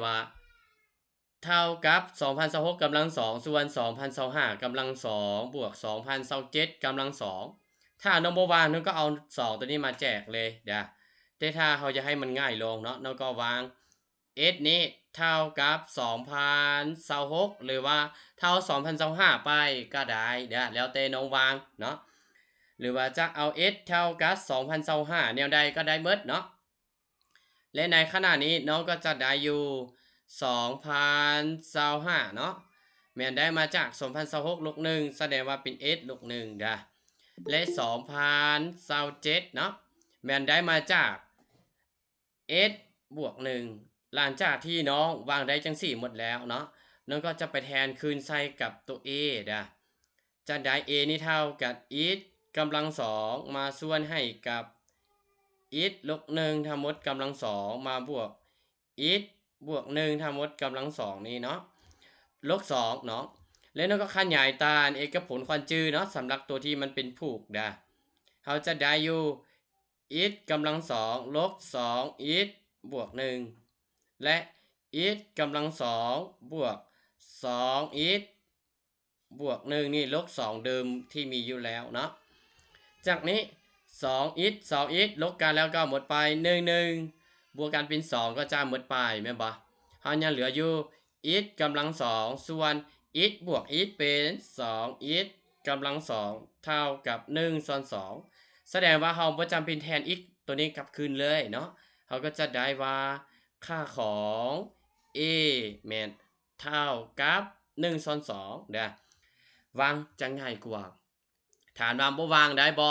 ว่าเท่ากับ2026กำลัง2ส่วน2025กำลัง2บวก2027กำลัง2ถ้าน้องบ่วางน้องก็เอา2ตัวนี้มาแจกเลยเด้อแต่ถ้าเขาจะให้มันง่ายลงเนาะน้องก็วาง s นี้เท่ากับ2026หรือว่าเท่า2025ไปก็ได้เด้อแล้วแต่น้องวางเนาะหรือว่าจะเอา s เท่ากับ2025แนวใดก็ได้หมดเนาะและในขณะนี้น้องก็จะได้อยู่2025เนาะแม่นได้มาจาก2026ลบ1แสดงว่าเป็น s ลบ1เด้อและ2027เนาะแม่นได้มาจาก s บวก1หลังจากที่น้องวางได้จัง4หมดแล้วเนาะน้องก็จะไปแทนคืนใส่กับตัว a เด้อจะได้ a นี่เท่ากับ x กำลัง2มาส่วนให้กับ x ลบ1ทั้งหมดกำลัง2มาบวก x บวก1ทั้งหมดกำลัง2นี่เนาะลบ2เนาะแล้วน้องก็ขยายตามเอกผลควอนจือเนาะสำหรับตัวที่มันเป็นผูกเด้อเขาจะได้อยู่ x กำลัง2ลบ2 x บวก1และ x กำลัง2บวก2 x บวก1นี่ลบ2เดิมที่มีอยู่แล้วเนาะจากนี้2 x 2 x ลบกันแล้วก็หมดไป1 1บวกกันเป็น2ก็จะหมดไปแม่นบ่เฮายังเหลืออยู่ x กำลัง2ส่วน x บวก x เป็น2 x กำลัง2เท่ากับ1ส่วน2แสดงว่าเฮาบ่จำเป็นแทน x ตัวนี้กลับคืนเลยเนาะเฮาก็จะได้ว่าค่าของ a แม่นเท่ากับ1ส่วน2เด้อวางจะง่ายกว่าถามว่าบ่วางได้บ่